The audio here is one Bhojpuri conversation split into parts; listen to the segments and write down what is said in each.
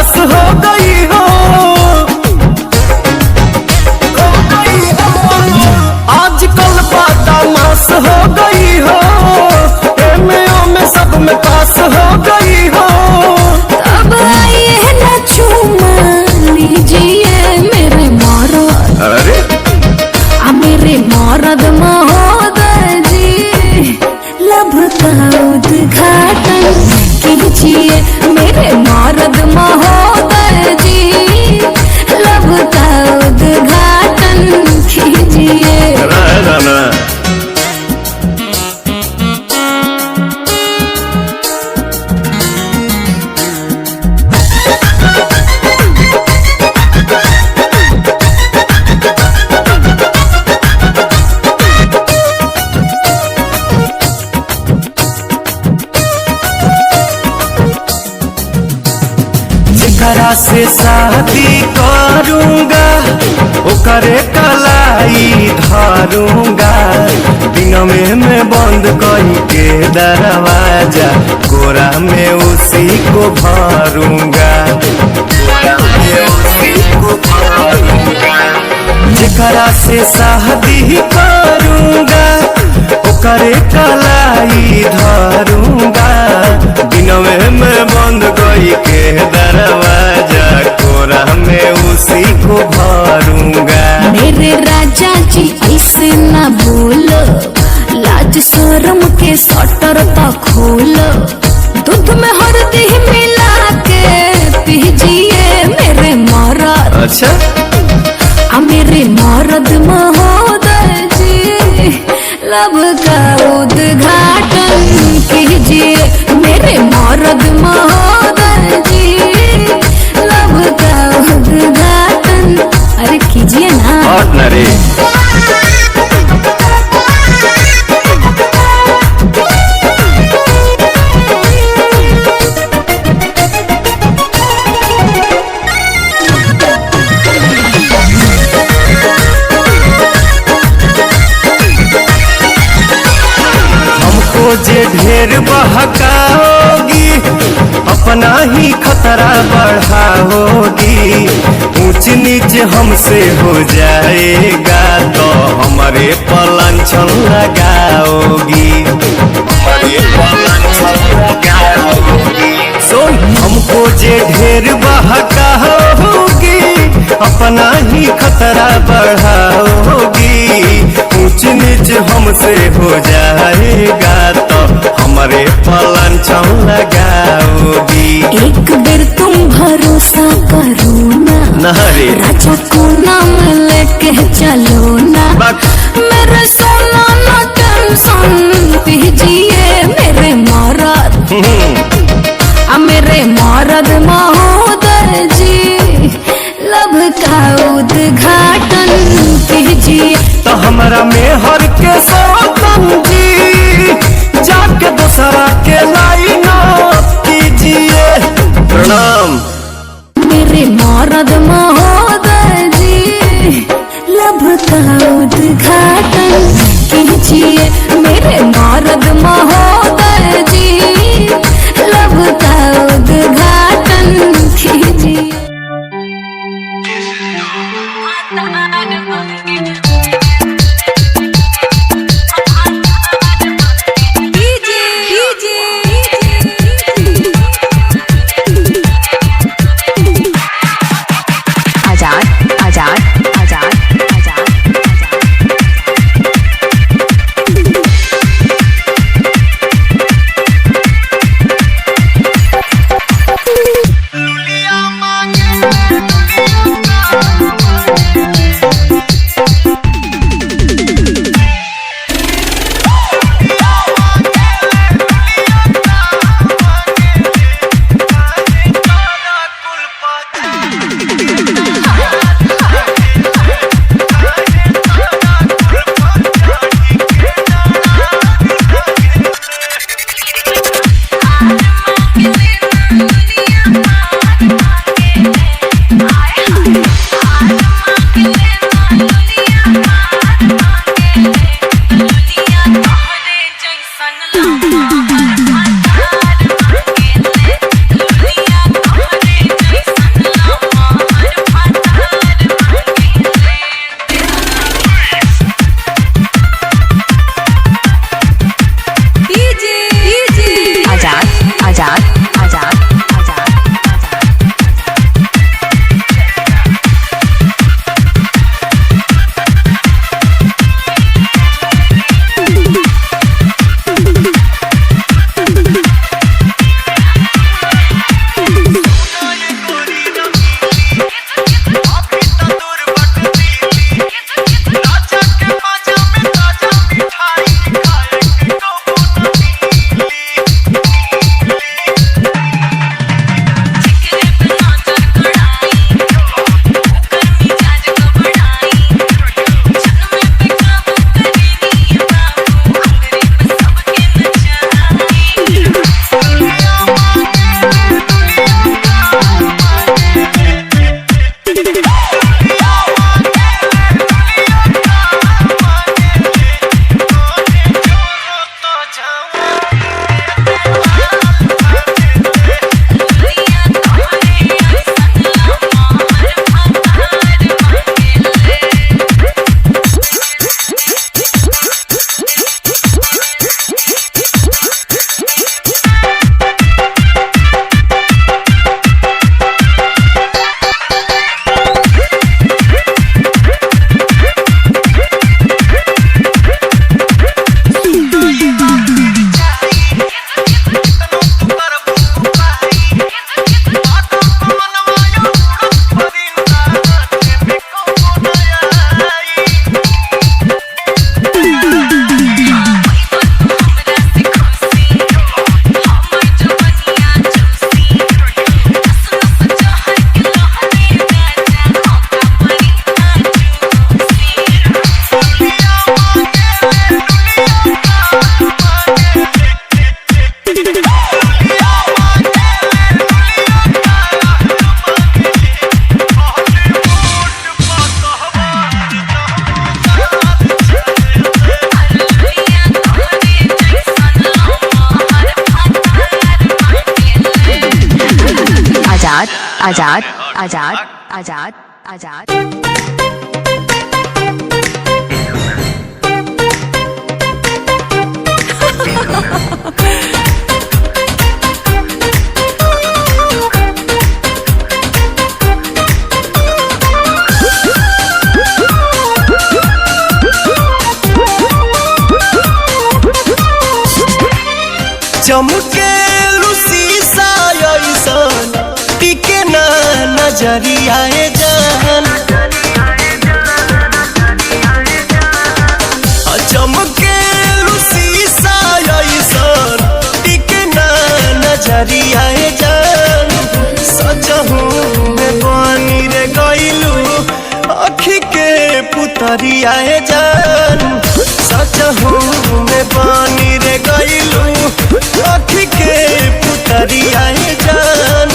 पास हो गई हो। आजकल बदमाश हो गई हो, एमओ में सब में पास हो गई हो। अब आइए ना चूमा लीजिए मेरे मरद, अरे मेरे मरद महोदय जी, लब का उद्घाटन कीजिए मेरे मरद महोदय जी, लब का उद्घाटन कीजिए। ना जेकरा से शादी करूंगा ओकरे कलाई धरूंगा, दिन में बंद कई के दरवाजा, कोरा में उसी को भरूंगा, कोरा में उसी को भरूंगा। जेकरा से शादी करूंगा ओकरे कलाई धरूंगा, दिन में बंद कई के दरवाजा, कोरा में उसी को भरूंगा। मेरे राजा जी ऐसे न बोलो, लाज शर्म के शटर तो खोलो, दूध में हल्दी मिला के पीजिए मेरे मरद। अच्छा मेरे मरद महोदय जी, लब का उद्घाटन कीजिए मेरे मरद महोदय जी, लब का उद्घाटन अरे कीजिए ना। और न रे जे ढेर बहकाओगी अपना ही खतरा बढ़ाओगी, ऊंच नीच हमसे हो जाएगा तो हमारे पलांछन लगाओगी, हमारे पलांछन लगाओगी। सुन हमको जे ढेर बहकाओगी अपना ही खतरा बढ़ाओगी, ऊंच नीच हमसे हो जाएगा तो हमारे पलांछन लगाओगी। एक बेर तुम भरोसा करो ना, राजा को नाम लेके चलो ना, मेरे सोना ना टेंशन पीजिए मेरे मरद, मेरे मरद महोदय जी, लब का उद्घाटन कीजिए। तो हमारा मेहर के सौतन जी, जाके दूसरा के लाइन कीजिए। प्रणाम मेरे मरद महोदय जी, लब का उद्घाटन कीजिए मेरे मरद महोदय जी, लब का उद्घाटन कीजिए। आजाद आजाद आजाद आजाद। चमके शीशा ऐसन टिके ना नजरिया जान। चमके शीशा ऐसन टिके ना नजरिया जान। सजहू में पानी रे गइलू अखी के पुतरिया जान। सजहू में पानी रे गइलू अखी के पुतरिया जान।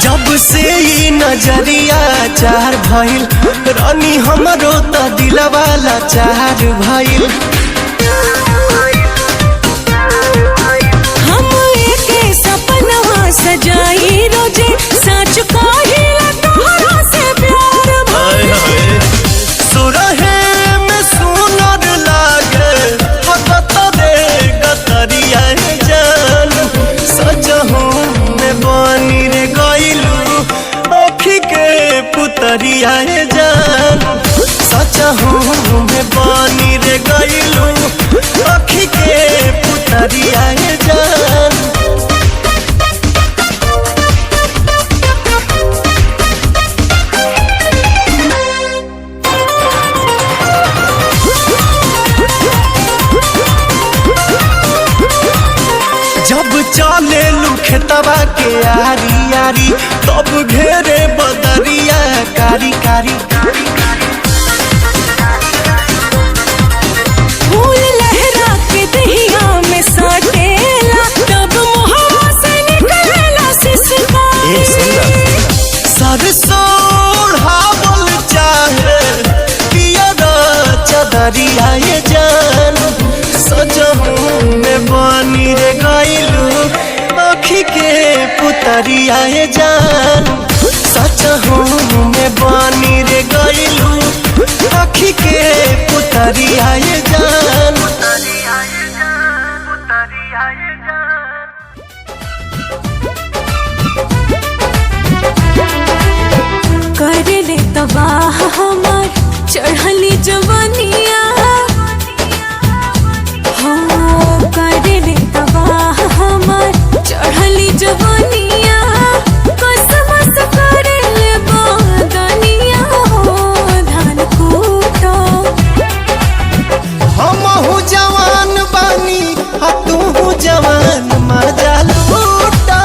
जब से ई नजरिया चार भइल रानी हमरो त दिलवाला चार भइल। हम एके सपनवा सजाई रोजे सच कहिला तोहरा से प्यार भइल। सुरहे में सुनर लागे हगत दे गतरिया जान। सजहू में बानी रे गइलू अखी के पुतरिया जान। सजहू में बानी रे गइलू अखी के पुतरिया जान। जब चले खेतवा के आरी आरी तब घेरे बदरिया कारी कारी। फूल लहरा के दहिया में साटेला तब मुहवा से निकलेला सिसकारी। सरसों ओढ़ावल चाहे पियर चदरिया जान। सजहू में बानी रे गइलू अखी के पुतरिया जान। सजहू में बानी रे गइलू अखी के पुतरिया जान। कर ले तबाह हमार चढ़ली जवानिया। हाँ कर ले तबाह हमार चढ़ली जवानिया। कसमस कर ले बादनिया हो धान कूटो। हमहू जवान बानी आ तू जवान मजा लूटा।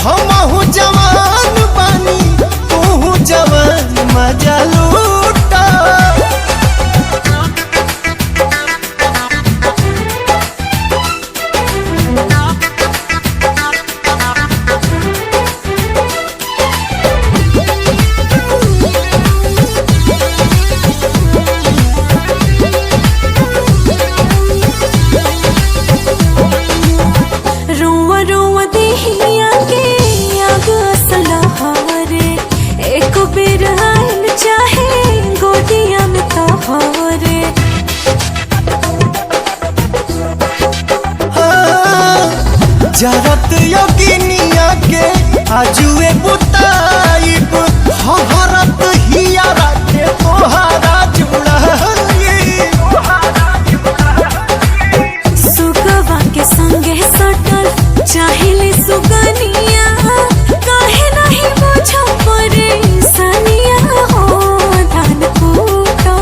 हमहू जवान बानी तू जवान मजा लूटा। रोआ रोआ देहिया के आग असलहारे एक बेर आइल चाहे गोदिया में तोहरे। जरत योगिनिया के आजुए बुताइब हरत हियारा के तोहारा जुड़ाई। सुगवा के संगे सटल चाहिले सुगनिया। काहे नहीं बुझो परेशानिया हो धान कूटो।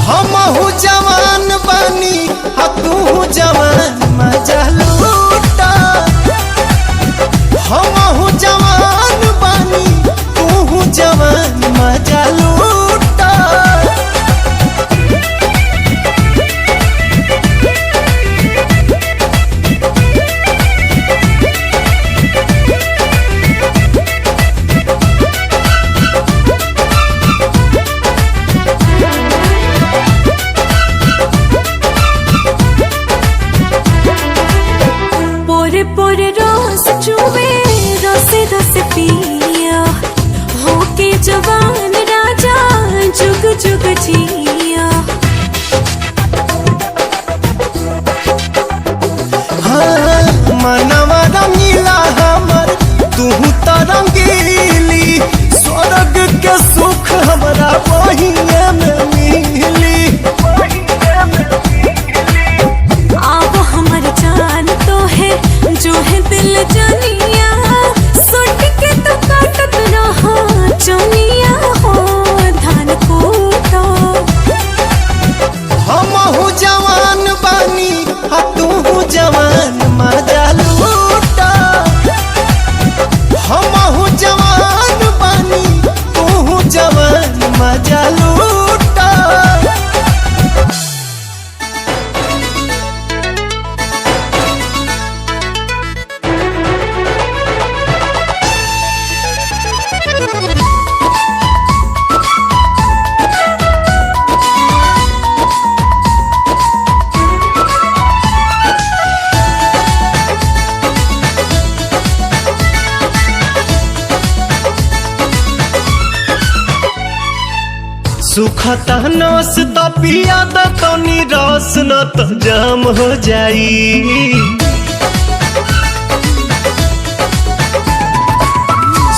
हमहू जवान बानी आ तू जवान मजा लूटा। हमहू सुखता नस त पिया द तनी रस न त जाम हो जाई।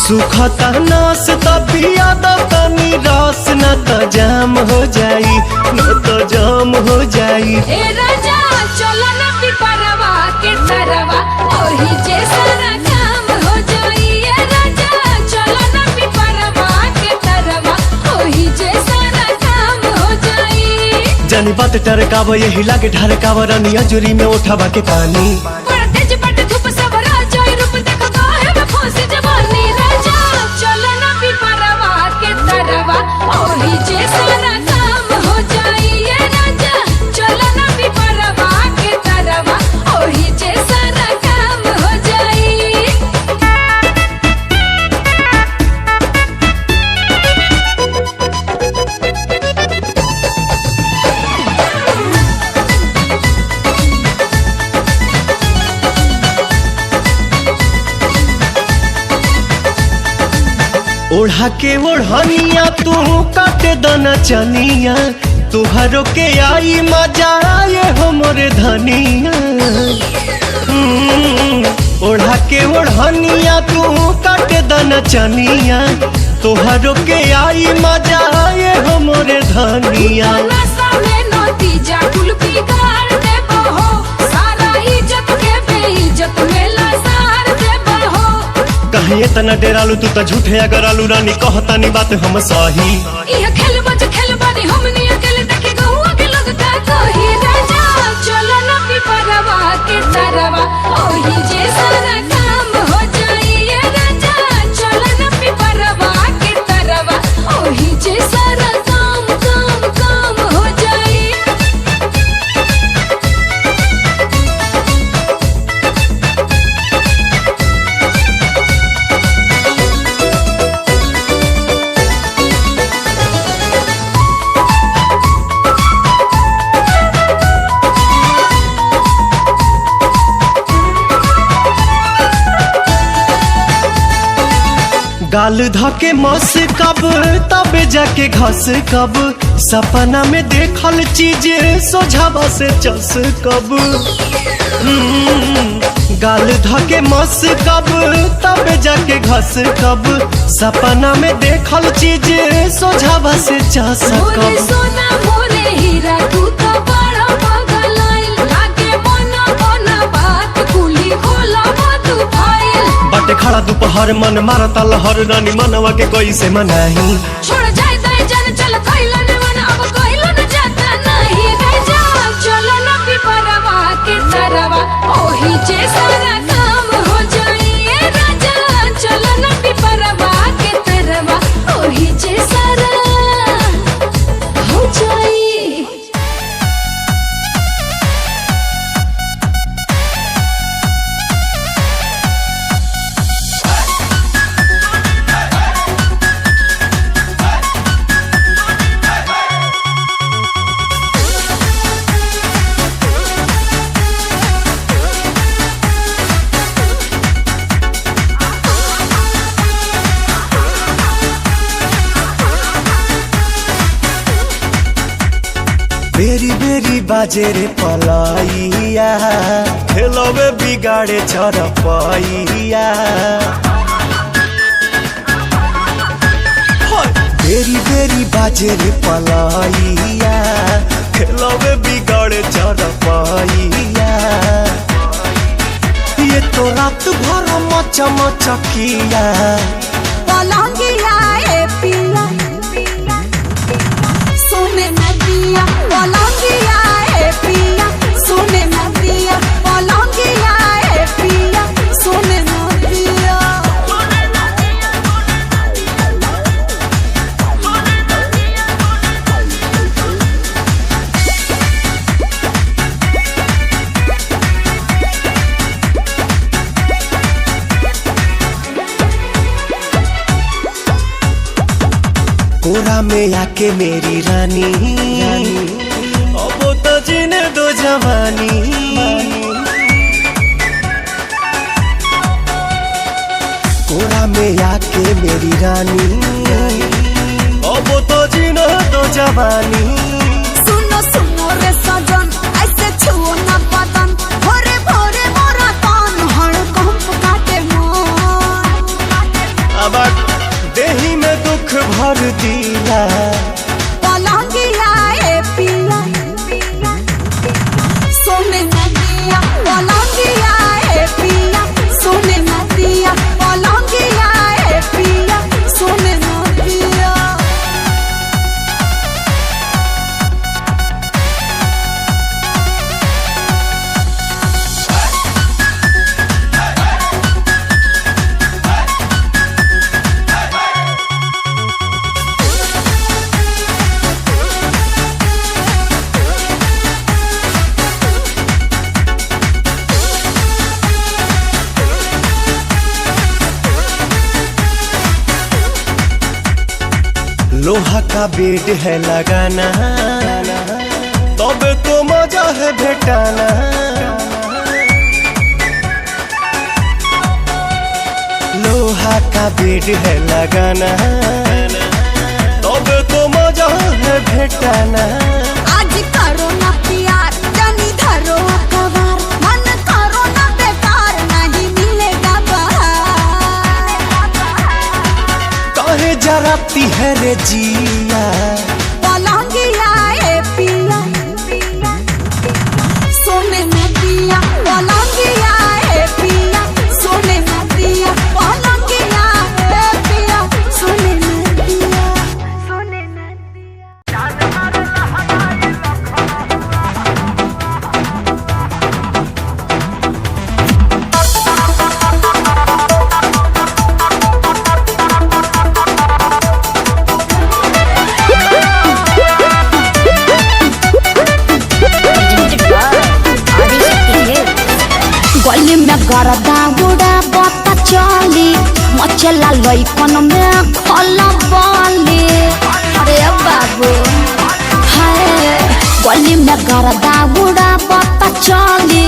सुखता नस त पिया द तनी रस न त जाम हो जाई, न त जाम हो जाई। ए राजा चलो ना पिपरवा के तरवा ओही जे सारा काम हो जाई। ए राजा चलो ना पिपरवा के तरवा ओही जे सारा काम हो जाई। जानी बात टरकाव यही लागे ढरकाव रनिया जुरी में उठावा के पानी। बड़ा तेज पट धूप सब राजा रूप देखो काहे में फंसी जवानी। राजा चलो ना पिपरवा के तरवा ओही जे सारा काम हो जाई। ए राजा चलो ना पिपरवा के तरवा ओही जे सारा काम हो जाई। ओढ़ा के ओढ़निया तू काटे दना चनिया, तुहरो के आई मजा आए हो मोरे धनिया। ओढ़ा के ओढ़निया तू काटे दना चनिया, तुहरो के आई मजा आए हो मोरे धनिया। नशा में नतीजा कुल बिगाड़ देबो हो, सारा इज्जत के बेइज्जत में लसार देबो हो। कहीं इतना डेरालू तू तो झूठे अगर आलू रानी कहतानी बात हम सही। यह खेल बच खेल बानी हमनी अकेले देखे गहुआ के लोग का कही। राजा चलो ना पिपरवा के तरवा ओही जे सारा काम हो जाई। ए राजा चलो ना पिपरवा के तरवा ओही जे सारा काम काम काम हो जाई। गाल धके मस कब तबे जाके घस कब, सपना में देखल चीज सोझावा से चस कब। गाल धके मस कब तबे जाके घस कब, सपना में देखल चीज सोझावा से चस मोरे कब। सोना मोरे हीरा तू तो बड़ा पागल आइल, लागे मोना मोना बात कुली खोला तू फाइल। बटे खड़ा दोपहर मन मारता लहर रानी मनवा के कोई से मनाही। छोड़ जाए दाए जान चल कइला ने मन अब कइला न जाता नहीं। राजा चलो ना पिपरवा के तरवा ओही जे सारा काम हो जाई। ए राजा चलो ना पिपरवा के तरवा ओही जे सारा हो जाई। बेरी बेरी बाजे रे पलाइया, खेलवे बिगाड़े चरपैया। बेरी बेरी बाजे रे पलाइया, खेलवे बिगाड़े चरपैया। ये तो रात भर मच मचकिया, पलंगिया ए पिया सोने में दिया। पलंगिया ए पिया सोने में दिया। पलंगिया ए पिया सोने में दिया। कोरा में आके मेरी रानी, अब तो जीने दो जवानी। कोरा में आके मेरी रानी, अब तो जीने दो जवानी। का बेड है लगाना, तबे तो मजा है भेटाना। लोहा का बेड है लगाना, तबे तो मजा है भेटाना। आज करो ना प्यार जानी धरो अखबार, मन करो ना बेकार नहीं मिलेगा बाहर। काहे जराती है रे जिया, पलंगिया ए पिया सोने में दिया, पलंगिया ए पिया सोने में दिया, पलंगिया ए पिया सोने में दिया, सोने में दिया। गली में गरदा गुड़ा बता चली, मचला लइकन में खला बाली। अरे बाबू हाय, गली में गरदा गुड़ा बता चली,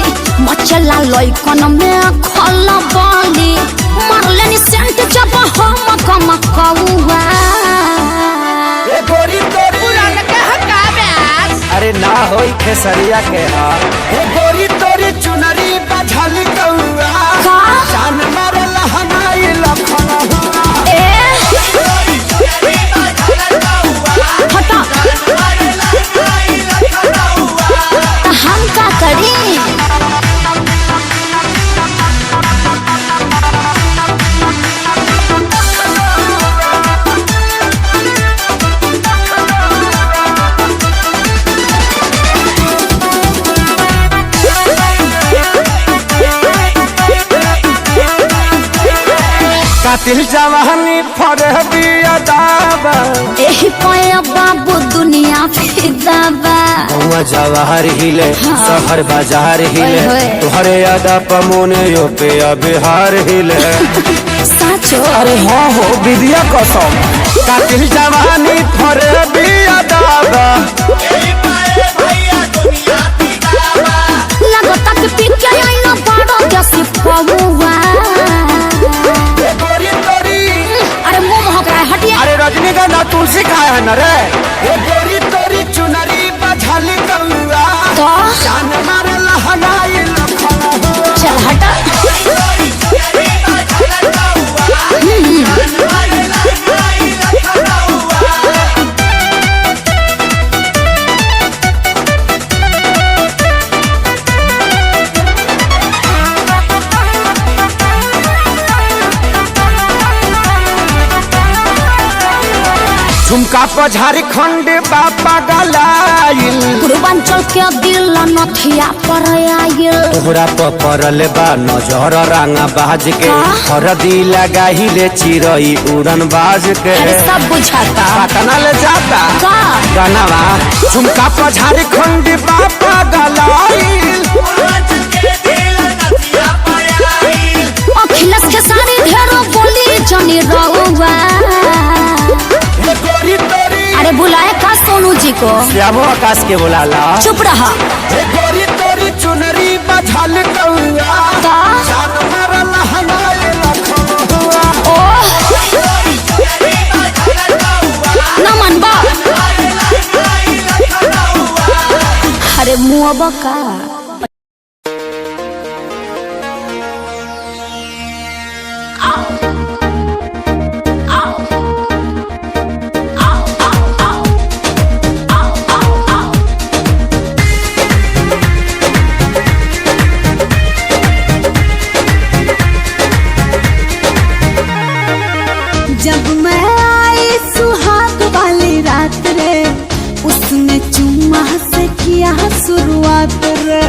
मचला लइकन में खला बाली। मारलेनी सेंट जब हम कम कौआ, ए गोरी तोरी पुरान के हका ब्यास, अरे ना होई खेसरिया के हा। ए गोरी तोरी चुनरी बझल कौआ, का जान मारल हनाई लखन हुआ। ए हटा हम का करी। कातिल जवानी फरहबिया दाबा, एही पाया बाबू दुनिया फिदा बा। हुआ जवाहर हिले शहर बाजार हिले, ओए होए। तुहरे यादा पमोने यो पे बिहार हिले। साचो अरे हाँ हो विद्या कसम, कातिल जवानी फरहबिया दाबा। लगता कि पिके आईना बड़ो जैसे पौवा। अरे मुंह महक रहा है, हटिए। अरे रजनीगंधा तुलसी खाए है न रे। ए गोरी तोरी चुनरी बझल कौआ, तो जान मारल हनाई लखन हुआ। चल हटा। झुमका पर झारखंड बापा गलाइल, पूर्वांचल के दिल नथिया पर आयल। तोहरा पर पड़ल बा नजर रांगा बाज के, हाँ? हरदी लगाही ले चिरई उड़न बाज के। अरे सब बुझाता पटना ले जाता का गनवा, झुमका पर झारखंड बापा गलाइल। अखिलेश के सारी ढेरों बोली जनी रहुआ। अरे बुलाए का सोनू जी को, श्यामो आकाश के बुलाला। चुप रहा। ए गोरी तोरी चुनरी बझल कौआ, का जान मारल हनाई लखन हुआ। ओ न मनबा। अरे मुआबा का जब मैं आई सुहाग वाली रात रे, उसने चुम्मा से किया शुरुआत रे।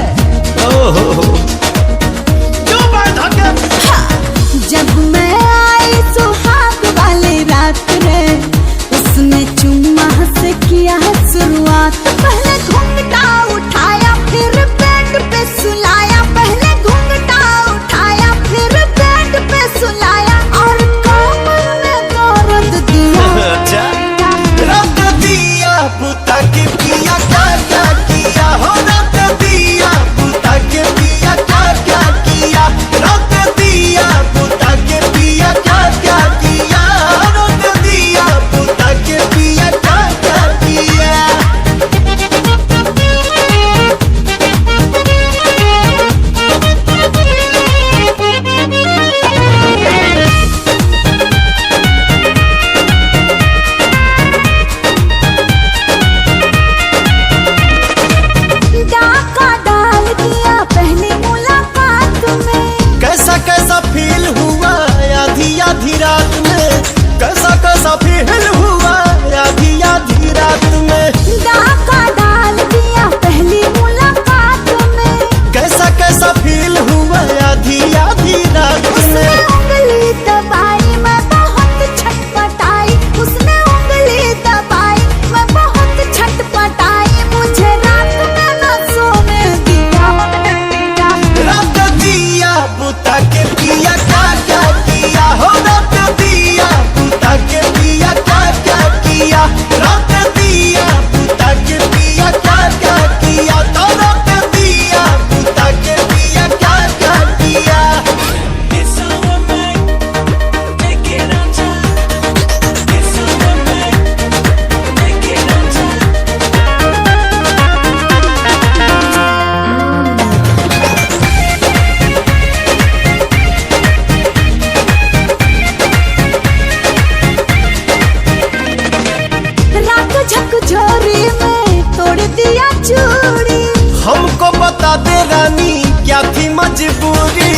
मजबूरी,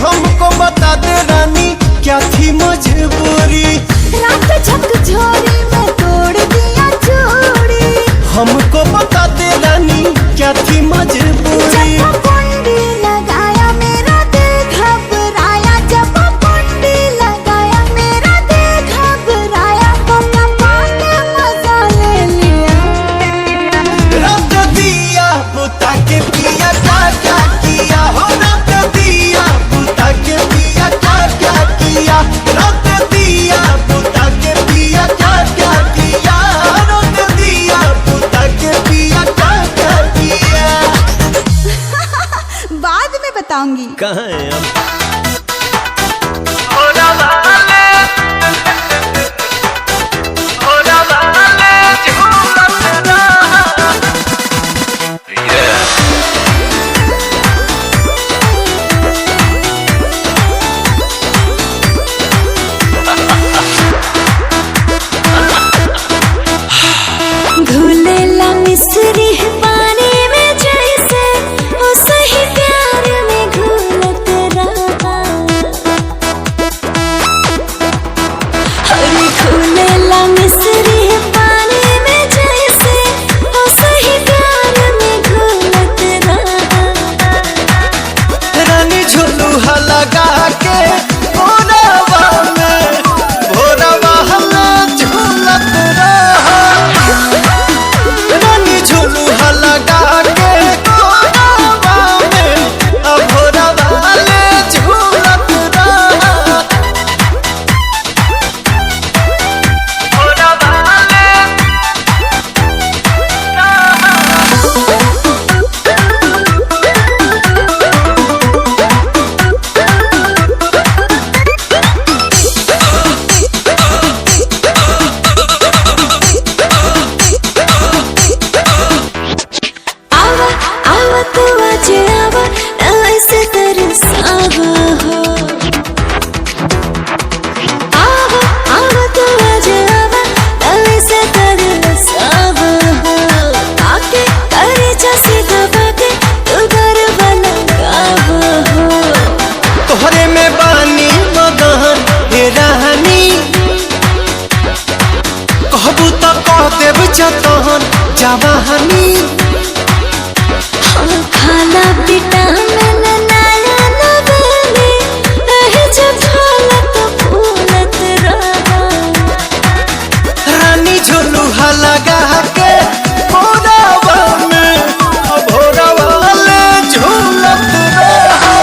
हमको बता दे रानी क्या थी मजबूरी। रात झकझोरी में तोड़ दिया चूड़ी, हमको बता दे रानी क्या थी मजबूरी। जब कुंडी लगाया मेरा दिल घबराया, जब कुंडी लगाया मेरा दिल घबराया, तो पाने मजा ले लिया। रात दिया बुता के पिया क्या क्या किया हो, रात दिया बुता के पिया क्या क्या किया, रात दिया बुता के पिया क्या क्या किया, रात दिया बुता के पिया क्या क्या किया। बाद में बताऊंगी। कहाँ है हम? घुलेला मिस्री पानी में जैसे, वो सही प्यार में घुलत रहा। अरे घुलेला मिस्री पानी में जैसे, वो सही प्यार में घुलत रहा। रानी झुलुहा लगा के भोरवा में, भोरवा हमें झूलत रहा। रानी झुलुहा लगा के भोरवा में, भोरवा ले झूलत रहा। आवा आवा तू आज आवा, ऐसे तरसावा हो। आवा आवा तू आज आवा, ऐसे तरसावा हो। आके करे जैसे दबा के तू गरबा लगावा हो। तोहरे में बानी मगन हे रानी, कहबू तो कह देब जतन जवानी। हाँ, खाना विटामिन नया नवेली, एही जब झलक फूलत रहा। रानी झुलुहा लगा के भोरवा में, भोरवा ले झूलत रहा।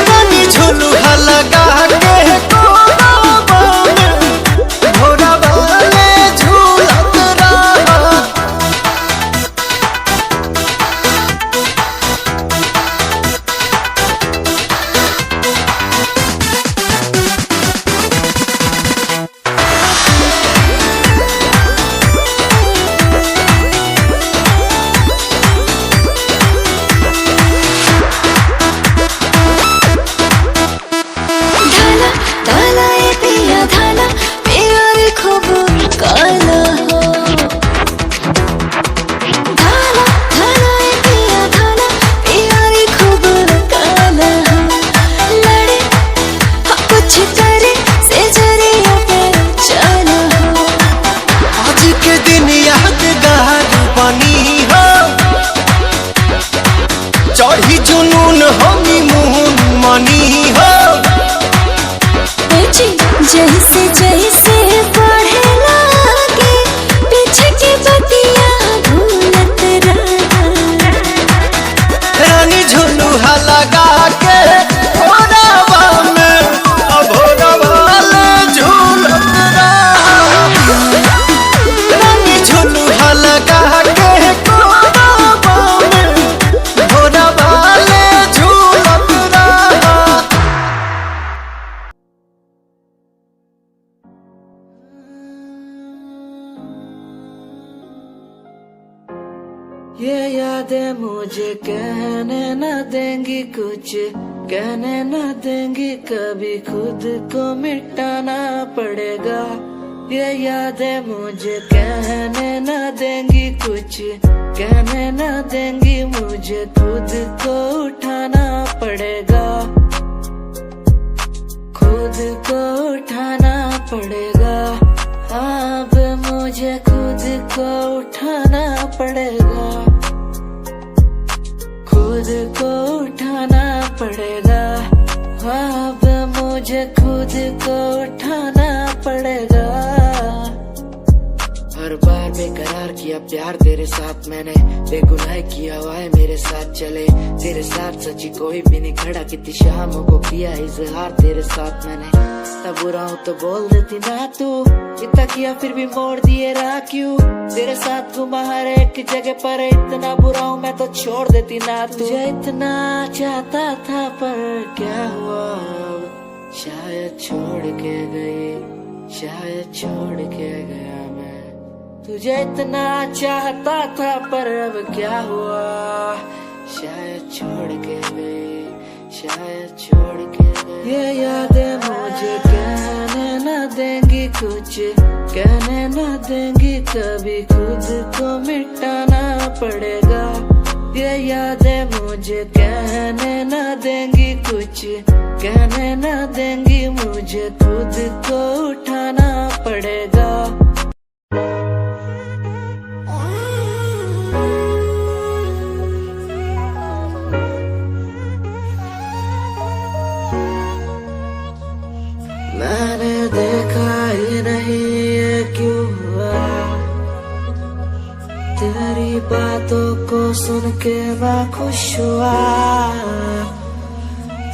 रानी झुलुहा लगा के भोरवा में, भोरवा ले झूलत रहा। धाना धाना ए पिया धाना, प्यार खूब काला हो। धाना धाना ए पिया धाना, प्यार खूब काला हो। लड़े हाँ कुछ करे से जरिया पे चला हो। आज के दिन यादगार बनी हो, चढ़ी जुनून हनीमून मनी हो। जैसे जैसे बढ़े लागे, पीछे की बतिया भूलत रहा। रानी झुलुहा लगा के भोरवा में, भोरवा ले झूलत रहा। रानी झुलुहा लगा के भोरवा में, भोरवा ले झूलत रहा। ये यादें मुझे कहने न देंगी कुछ, कहने न देंगी कभी खुद को मिटाना पड़ेगा। ये यादें मुझे कहने न देंगी कुछ, कहने न देंगी, मुझे खुद को उठाना पड़ेगा, खुद को उठाना पड़ेगा। अब मुझे खुद को उठाना पड़ेगा, खुद को उठाना पड़ेगा। अब मुझे खुद को उठाना पड़ेगा। हर बार बेकरार किया प्यार तेरे साथ मैंने, बेगुनाह किया हुआ है मेरे साथ चले, तेरे साथ सच्ची कोई भी नहीं खड़ा, कितनी शामों को किया इजहार तेरे साथ मैंने। तब बुरा हूँ तो बोल देती ना तू, इतना किया फिर भी मोड़ दिए राह क्यों, तेरे साथ घुमा हर एक जगह पर, इतना बुरा हूँ मैं तो छोड़ देती ना तू। तुझे इतना चाहता था पर क्या हुआ, शायद छोड़ के गई, शायद छोड़ के गया मैं। तुझे इतना चाहता था पर अब क्या हुआ, शायद छोड़ के गई, शायद छोड़ के गई। ये यादें मुझे कहने न देंगी कुछ, कहने न देंगी, कभी खुद को मिटाना पड़ेगा। ये यादें मुझे कहने न देंगी कुछ, कहने न देंगी, मुझे खुद को उठाना पड़ेगा। मैंने देखा ही नहीं ये क्यों हुआ, तेरी बातों को सुन के मैं खुश हुआ,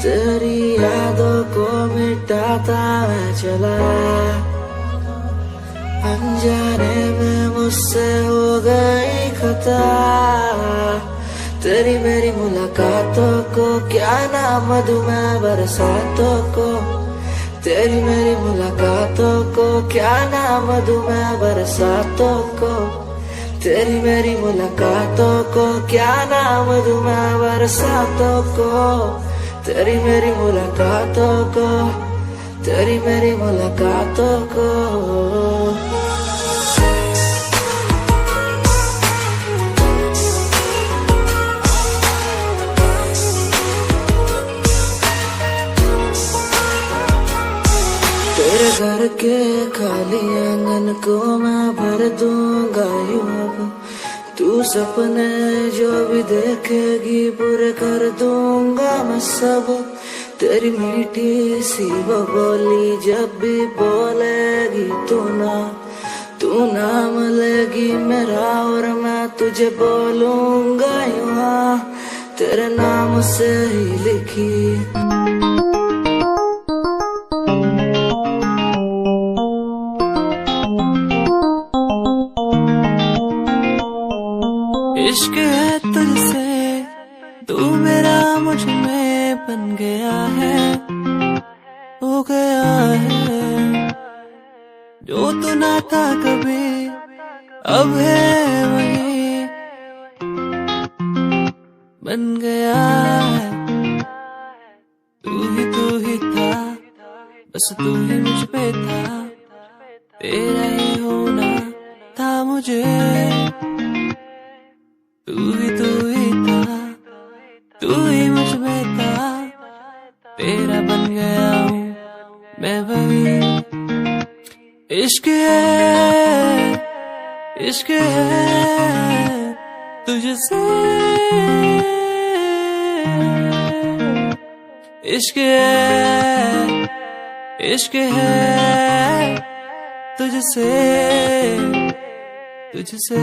तेरी यादों को मिटाता मैं चला, अनजाने में मुझसे हो गई खता। तेरी मेरी मुलाकातों को क्या नाम दूं मैं बरसातों को, तेरी मेरी मुलाकातों को क्या नाम दूं मैं बरसातों को, तेरी मेरी मुलाकातों को क्या नाम दूं मैं बरसातों को, तेरी मेरी मुलाकातों को, तेरी मेरी मुलाकातों को। तेरे घर के खाली आंगन को मैं भर दूंगा यूं अब, तू सपने जो भी देखेगी पूरे कर दूंगा मैं सब। तेरी मीठी सी वो बोली जब भी बोलेगी तू नाम लेगी मेरा और मैं तुझे बोलूंगा यूं, तेरे नाम से ही लिखी। इश्क है तुझसे, तू मेरा मुझ में बन गया है, हो गया है, जो तू ना था कभी अब है वही बन गया है। तू ही था, बस तू ही मुझ पे था, तेरा ही होना था मुझे। तू ही था, तू ही मुझ में था, तेरा बन गया हूँ मैं वही। इश्क है, इश्क है तुझसे, इश्क है, इश्क है तुझसे, तुझसे।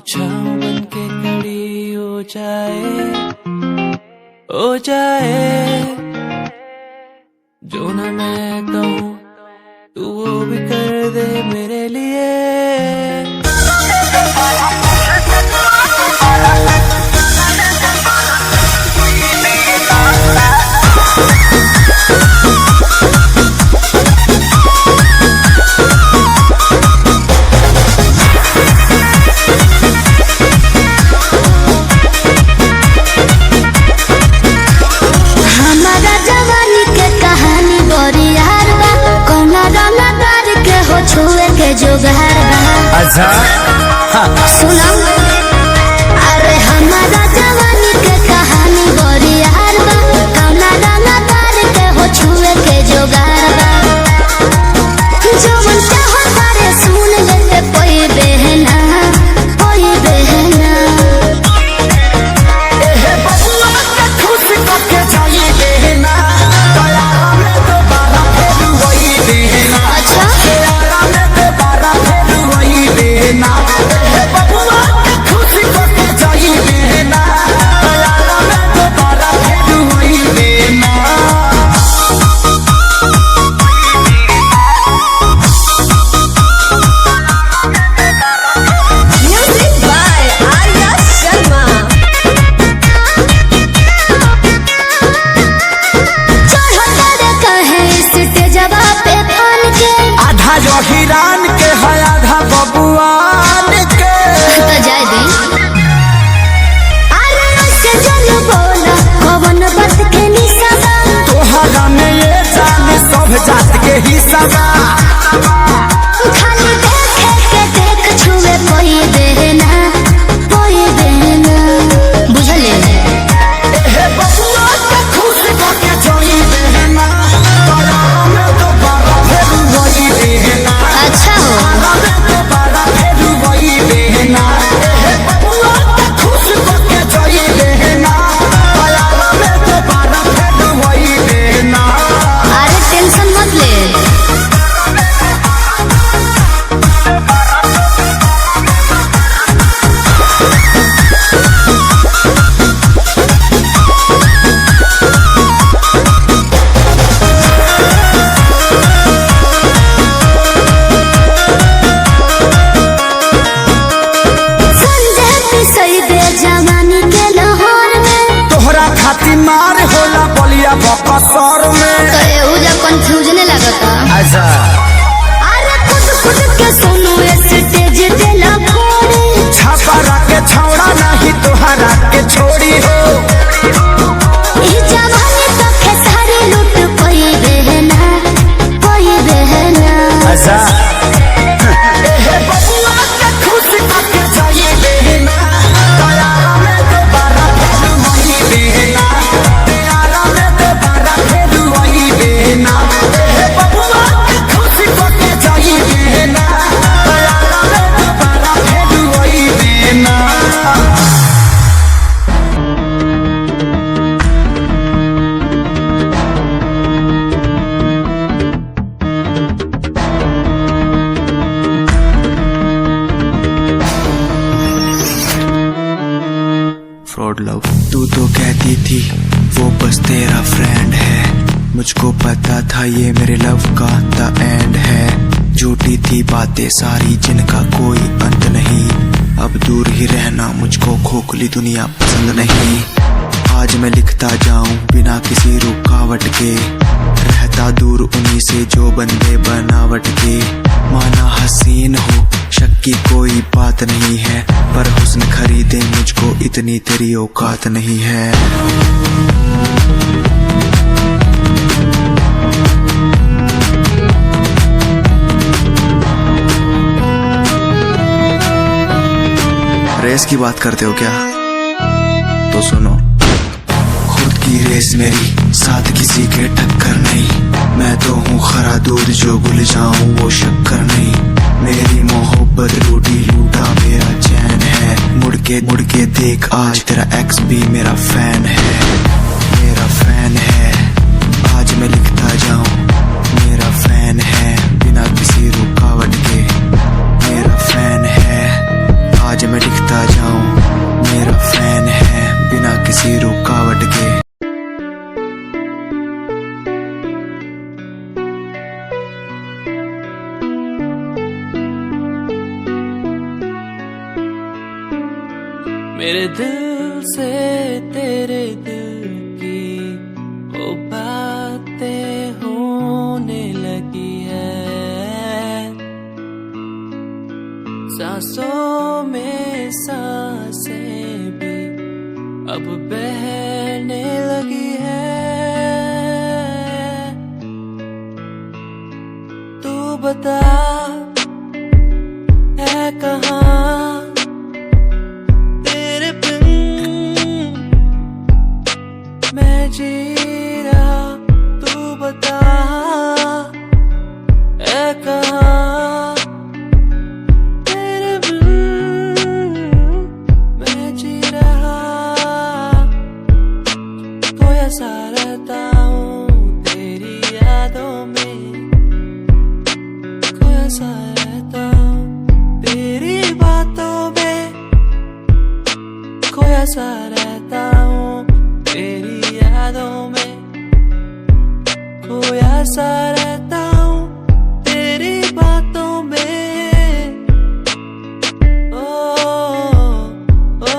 छाँव बन के खड़ी हो जाए, जो ना मैं कहूँ तू वो भी कर दे मेरे लिए। अच्छा सुना अरे हमारा जवानी के कहानी बड़ी यार बा कौना रंगा तार के हो छुए के जोगार बा जो मन चाहो तारे सुन ले कोई बहना कोई बहना एहे बबुआ के खुश करके जाई देना दया में दोबारा फिर वही देना अच्छा दया में दोबारा फिर वही देना एहे बबुआ के खुश करके जाई देना दया में दोबारा फिर वही देना म्यूजिक बाय आर्या शर्मा। चढ़ो तारे कहे स्टेजवा पे फान के आधा जो हिरान के है आधा बबुआन के तो जाए दी अरे उससे जल बोला कौन बात के निशाबा तोहरा में ये जान सब जात के हिस्सा बा खाली देखे के देख छुए कोई देना बुझले एहे बबुआ के खुश करके जाई देना दया में दोबारा फिर वही देना अच्छा हो दया में दोबारा फिर वही देना एहे बबुआ के खुश करके जाई देना दया में दोबारा फिर वही देना अरे टेंशन मत ले संजय पिसई दे जवानी के लाहौर में तोहरा खातिर मार होला बलिया बकसर में तो एहुजा कंफ्यूजन लगता अच्छा अरे खुद खुद के सुनो स्टेज पे लगोड़े छापरा के छौड़ा नहीं तोहरा के छोड़ी हो ई जवानी तो खेसारी लूट कोई बहना अच्छा एहे बबुआ के खुश करके जाई देना दया में दोबारा फिर वही देना दया में दोबारा फिर वही देना एहे बबुआ के खुश करके जाई देना दया में दोबारा फिर वही देना फ्रॉड लव तू तो कहती थी वो बस तेरा फ्रेंड है मुझको पता था ये मेरे लव का द एंड है झूठी थी बातें सारी जिनका कोई अंत नहीं अब दूर ही रहना मुझको खोखली दुनिया पसंद नहीं आज मैं लिखता जाऊं बिना किसी रुकावट के रहता दूर उन्हीं से जो बंदे बनावट के माना हसीन हो शक की कोई बात नहीं है पर हुस्न खरीदे मुझको इतनी तेरी औकात नहीं है रेस की बात करते हो क्या तो सुनो खुद की रेस मेरी साथ किसी के टक्कर नहीं मैं तो हूँ खरा दूध जो भूल जाऊं वो शक्कर नहीं मेरी मोहब्बत लूटी लूटा मेरा चैन है मुड़ के देख आज तेरा एक्स भी मेरा फैन है आज मैं लिखता जाऊं मेरा फैन है बिना किसी रुकावट के मेरा फैन है आज मैं लिखता जाऊं मेरा फैन है बिना किसी रुकावट के मेरे दिल से तेरे दिल की वो बातें होने लगी है सांसों में सांसें भी अब बहने लगी है तू बता है रहता हूँ तेरी यादों में, खोया सा रहता हूँ तेरी बातों में। ओ, ओ,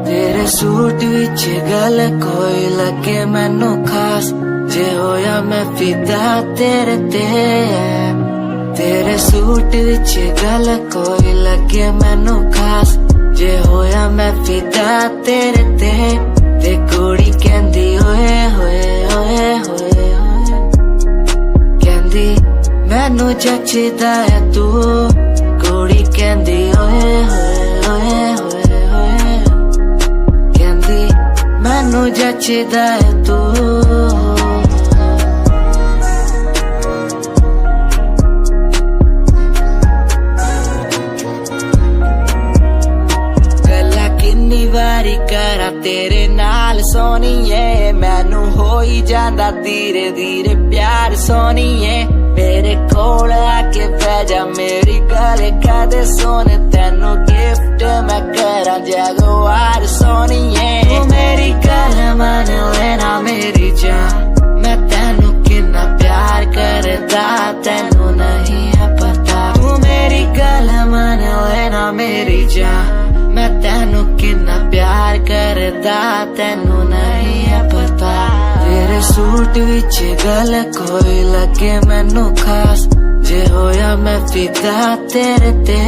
तेरे सूट विच गल कोई लगे मैनू खास, जे होया मैं फिदा तेरे ते। तेरे सूट विच गल कोई लगे मैनू खास, जे होया मैं फिदा तेरे ते। ते कुड़ी कहंदी ओए होए ओए होए ओए, कहंदी मैनू जचदा है तू। कुड़ी कहंदी ओए होए ओए होए ओए, कहंदी मैनू जचदा है तू। वारी करा तेरे नाल सोनीए, मैनू होई जांदा धीरे धीरे प्यार सोनीए। मेरे कोल आके बह जा मेरी गल कदे सोने, तेनू गिफ्ट मैं करा जगवार सोनीए। तू मेरी गल मन लेना मेरी जान, मैं तेनू किन्ना प्यार करदा तेनू नहीं है पता। तू मेरी गल मन लेना मेरी जान, मैं तेनू किन्ना प्यार करदा तेनू नहीं है पता। तेरे सूट विच गल कोई लगे मैनू खास, जे होया मैं फिदा तेरे ते।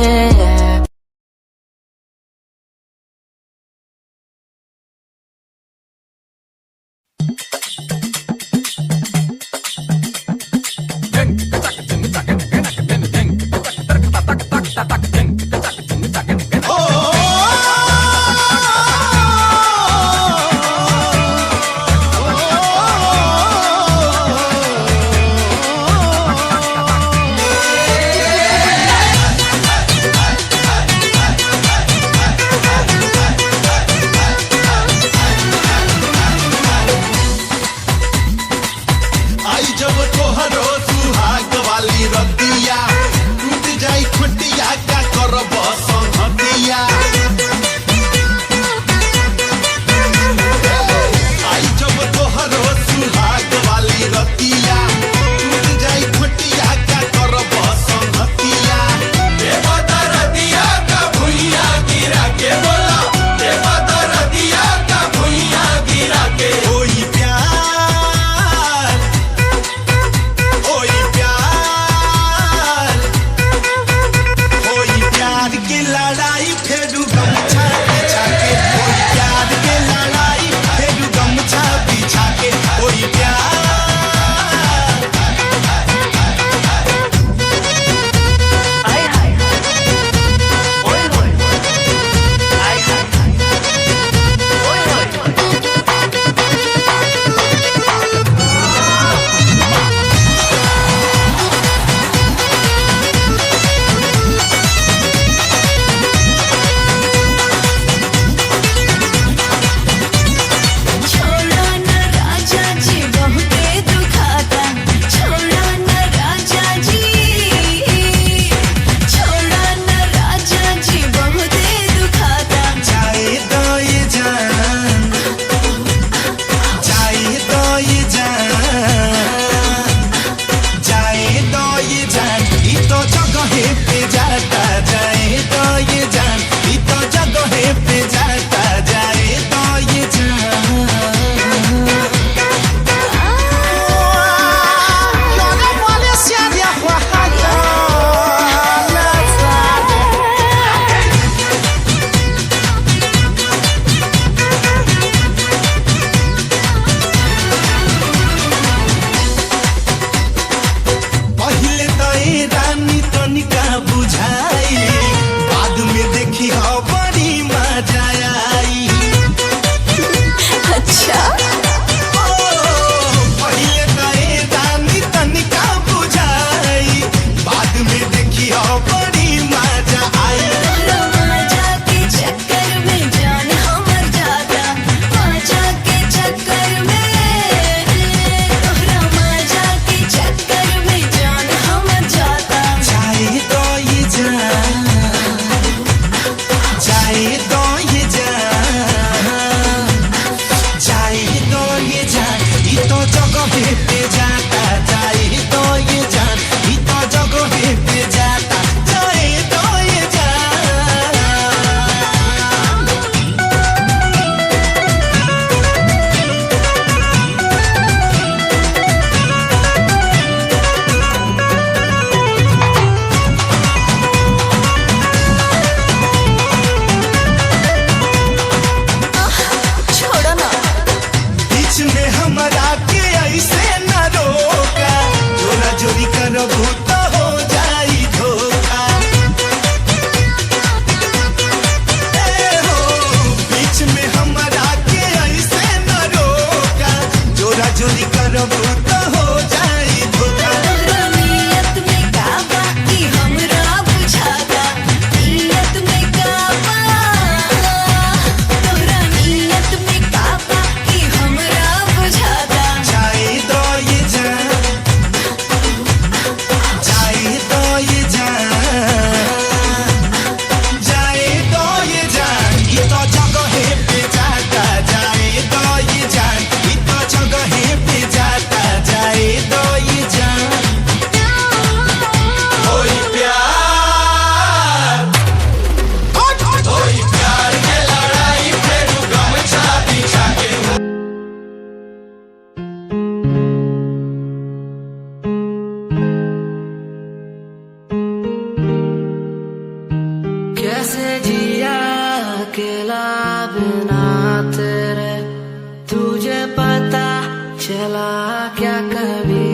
चला क्या कभी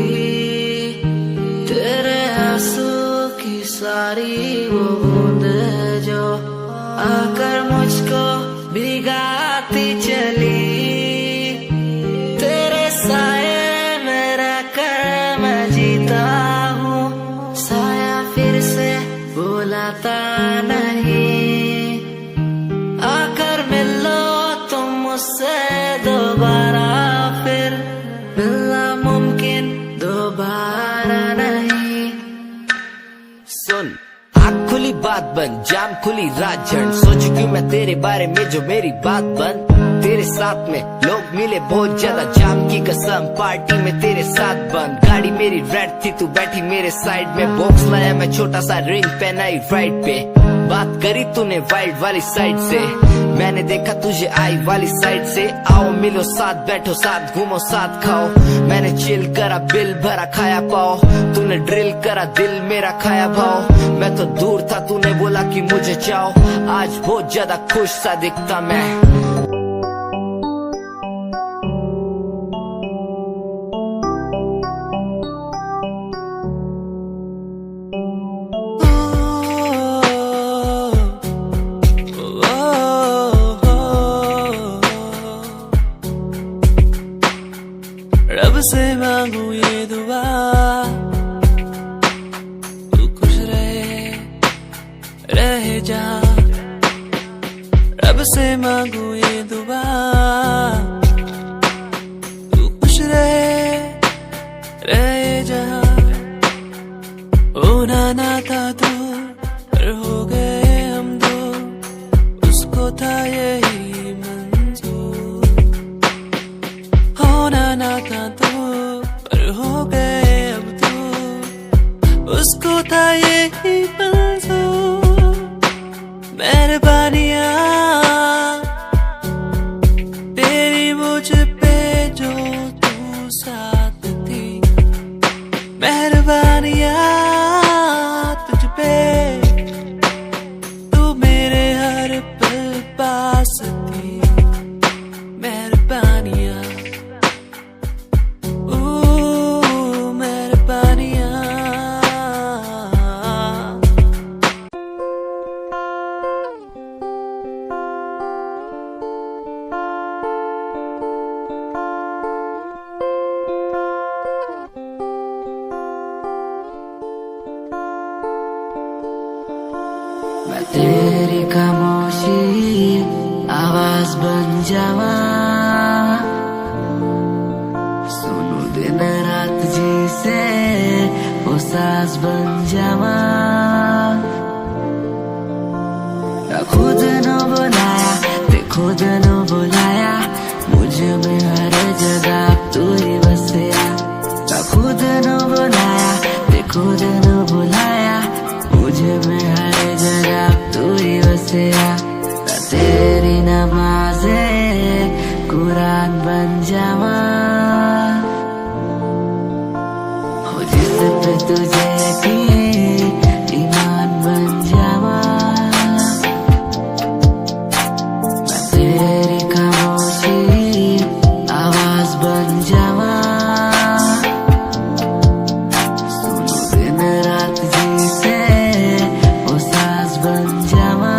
तेरे आंसू की सारी वो बूंद जो आकर मुझको भिगाती चली तेरे साए मेरा कर मैं जीता हूँ साया फिर से बुलाता नहीं आकर मिलो तुम मुझसे दोबारा फिर मिलना मुमकिन दोबारा नहीं सुन आँख खुली बात बन जाम खुली रात जन सोच क्यों मैं तेरे बारे में जो मेरी बात बन तेरे साथ में लोग मिले बहुत ज्यादा जाम की कसम पार्टी में तेरे साथ बंद गाड़ी मेरी रेड थी तू बैठी मेरे साइड में बॉक्स लाया मैं छोटा सा रिंग पहनाई राइट पे बात करी तूने वाइड वाली साइड से मैंने देखा तुझे आई वाली साइड से आओ मिलो साथ बैठो साथ घूमो साथ खाओ मैंने चिल करा बिल भरा खाया पाओ तूने ड्रिल करा दिल मेरा खाया भाव मैं तो दूर था तूने बोला कि मुझे चाहो आज बहुत ज्यादा खुश सा दिखता मैं रब से मांगू ये दुआ तू खुश रहे जा रब से मांगू ये दुआ तू खुश रहे जा होना ना था तू पर हो गए हम दो उसको था यही मंजूर होना ना था तू पर हो गए अब तू उसको था यही मंजूर मेहरबानियाँ तेरी मुझ पे जो तू साथ थी मेहरबानियाँ तुझ पे तू मेरे हर पल पास थी मेहरबानियाँ मैं तेरी खामोशी आवाज बन जावा सुनू दिन रात जी से वो सास बन जावा खुद न बुलाया ते खुद न बुलाया मुझे में हर जगह तू ही बसया खुद न बुलाया ते खुद न बुलाया मुझे में हर जगह तू ही बसया तेरी नमाज़े कुरान बन जावा हो जिस पे तुझे ईमान बन जावा मैं तेरी खामोशी आवाज बन जावा सुनो दिन रात जी से वो सास बन जावा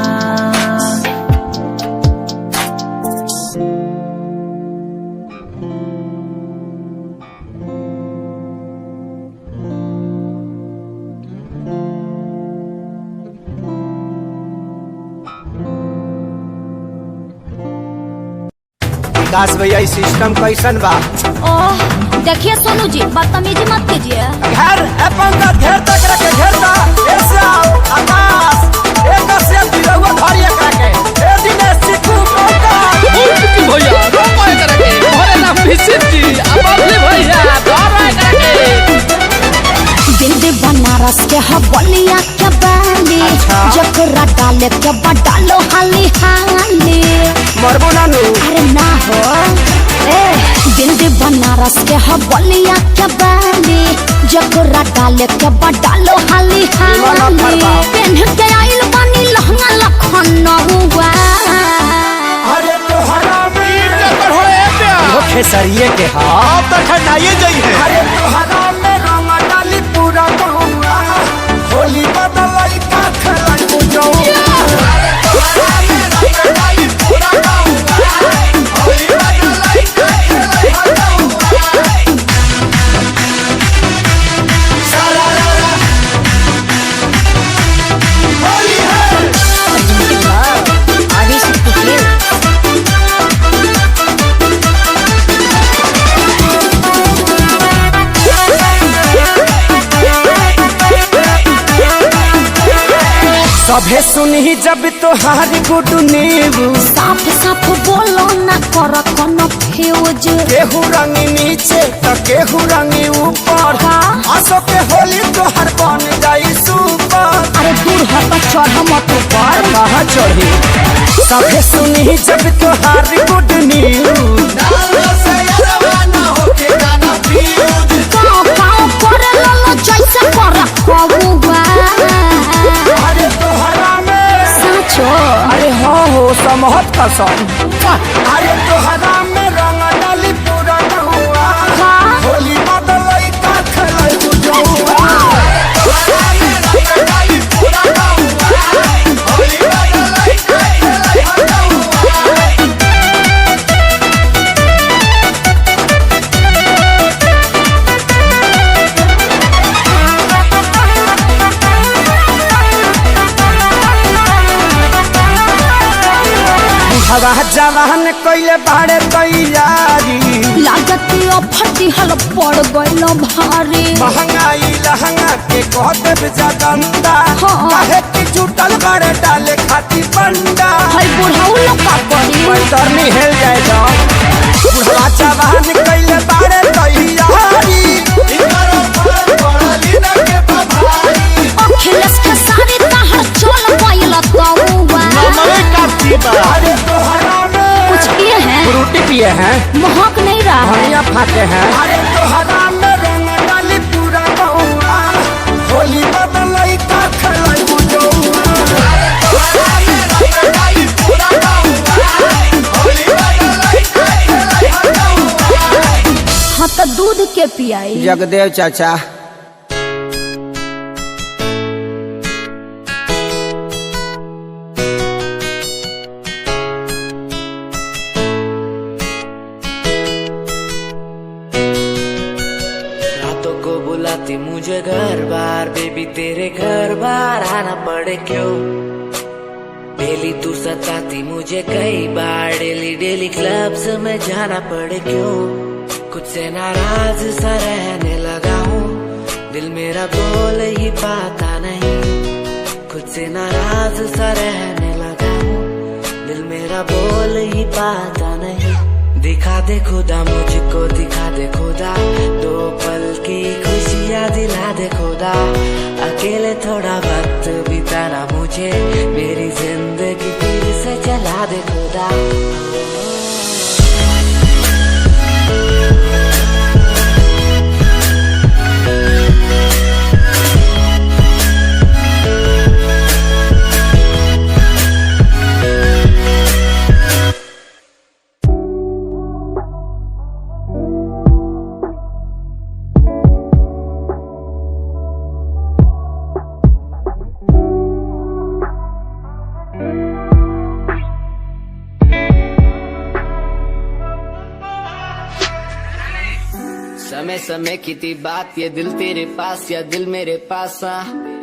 विकास भैया इस सिस्टम कैसन बा ओह देखिए सोनू जी बदतमीजी मत कीजिए घर अपन का घेर तक रखे घेरता ऐसा आकाश एक से दिलवा धरिए करके ए दिनेश चिकू मौका की भैया रोपाए करके भरे ना फिसित जी अबले भैया धराए करके दिल्ली बनारस के हबलिया के बाली जकरा डाले के बडालो हाली हाली मरबो नानू अरे ना हो ए दिल्ली बनारस के हबलिया के बाली जकरा डाले के बडालो हाली हाली पेन के आइल बनी लहंगा लखन हुआ अरे तोहरा वीर पर होए प्यार खेसरिए के हाथ तो खटाइए गई है। अरे तोहरा में रंग डाली पूरा गहुआ होली बदलाई का खेलाई बुझौआ। सभे सुनी जब तोहार गुड न्यूज। साफ साफ बोलो ना कर कोनो फ्यूज। केहू रंग नीचे तो केहू रंग ऊपर। आसो के होली तोहर बन जाई सुपर। अरे दूर हट चढ़ मत ऊपर। कहाँ चढ़ी सभे सुनी जब तोहार गुड न्यूज। गाँव करे ललो जैसे कर कबुआ। अरे तोहरा में साचो अरे हाँ हो समहत कसम। अरे तोहरा में रंग डाली पूरा गहुआ होली बदलाई का खेलाई बुझौआ। हवा जवान कइले बाड़े तैयारी। लागत फटी हल पड़ गइल भारी। महंगाई लहंगा के कहते जगंदा। हाँ। काहे की जुटल बाड़े डाले खाती बंडा। हई बुढ़ाऊ लोग का करी। पैतरनी हेल जाए जा बुढ़वा जवान कइले बाड़े तैयारी। अखिलेश के सारी तहर चल गइल तौवा। अरे तोहरा में कुछ किए हैं फ्रूटी पिए हैं महक नहीं रहा है। धनिया फाटे हैं। अरे तोहरा में रंग डाली पूरा गहुआ होली बदलाई का खेलाई बुझौआ। हाँ तो दूध के पियाई। जगदेव चाचा रातों को बुलाती मुझे घर बार बेबी तेरे घर बार आना पड़े क्यों। डेली तू सताती मुझे कई बार डेली डेली क्लब्स में जाना पड़े क्यों। खुद से नाराज सा रहने लगा हूँ दिल मेरा बोल ही पाता नहीं। खुद से नाराज सा रहने लगा हूँ दिल मेरा बोल ही पाता नहीं। दिखा दे खुदा मुझको दिखा दे खुदा दो पल की खुशियाँ दिला दे खुदा। अकेले थोड़ा वक्त बिताना मुझे मेरी जिंदगी फिर से चला दे खुदा। समय समय की थी बात ये दिल तेरे पास या दिल मेरे पास।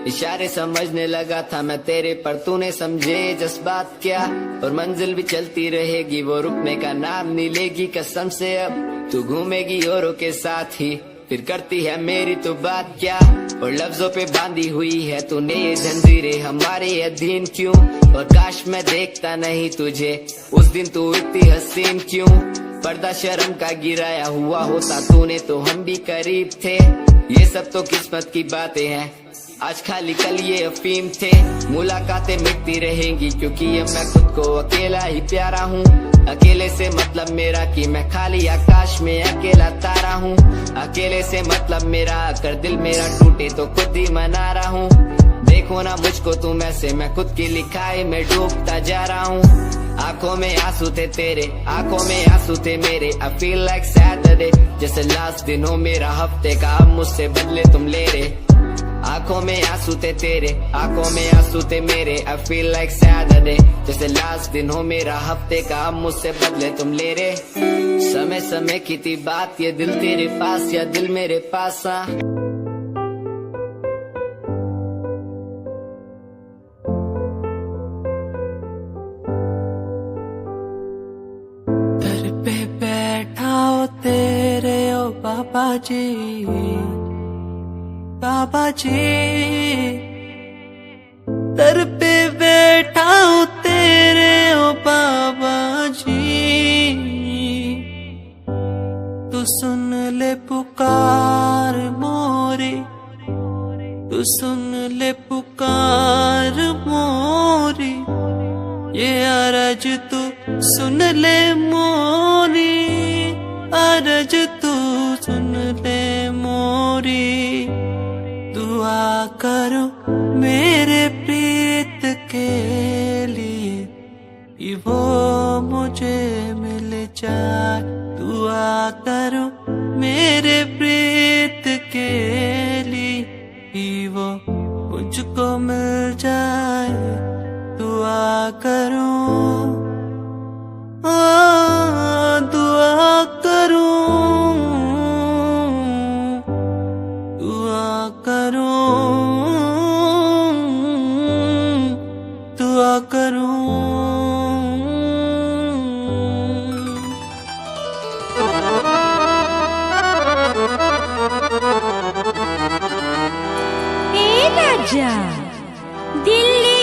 इशारे समझने लगा था मैं तेरे पर तूने समझे जज्बात क्या। और मंजिल भी चलती रहेगी वो रुकने का नाम नहीं लेगी कसम से। अब तू घूमेगी औरों के साथ ही फिर करती है मेरी तो बात क्या। और लफ्जों पे बांधी हुई है तूने ये जंजीरें हमारे अधीन क्यों। और काश मैं देखता नहीं तुझे उस दिन तू इतनी हसीन क्यों। पर्दा शर्म का गिराया हुआ होता तूने तो हम भी करीब थे। ये सब तो किस्मत की बातें हैं आज खाली कल ये अफीम थे। मुलाकातें मिटती रहेंगी क्योंकि अब मैं खुद को अकेला ही प्यारा हूँ। अकेले से मतलब मेरा कि मैं खाली आकाश में अकेला तारा हूँ। अकेले से मतलब मेरा अगर दिल मेरा टूटे तो खुद ही मना रहा हूँ। देखो ना मुझको तुम ऐसे मैं खुद की लिखाई में डूबता जा रहा हूँ। आंखों में आंसू थे तेरे, आंखों में आंसू थे मेरे। I feel like Saturday, जैसे लास्ट दिन हो मेरा हफ्ते का, अब मुझसे बदले तुम ले रहे। आंखों में आंसू थे तेरे, आंखों में आंसू थे मेरे। I feel like Saturday, जैसे लास्ट दिन हो मेरा हफ्ते का, अब मुझसे बदले तुम ले रहे। समय समय की थी बात, ये दिल तेरे पास या दिल मेरे पास। दर पे बैठा हो तेरे ओ बाबा जी, बाबा जी। दर पे बैठा हो तेरे ओ बाबा जी, तू सुन ले पुकार मोरी, तू सुन ले पुकार मोरी। ये अरज तू सुन ले मोरी, अरज तू सुन ले मोरी। दुआ करो मेरे प्रीत के लिए, कि वो मुझे मिल जाए। दुआ करो मेरे प्रीत के लिए, कि वो मुझको मिल जाए। दुआ करो, दुआ करो, दुआ करो, दुआ करो। ए राजा दिल्ली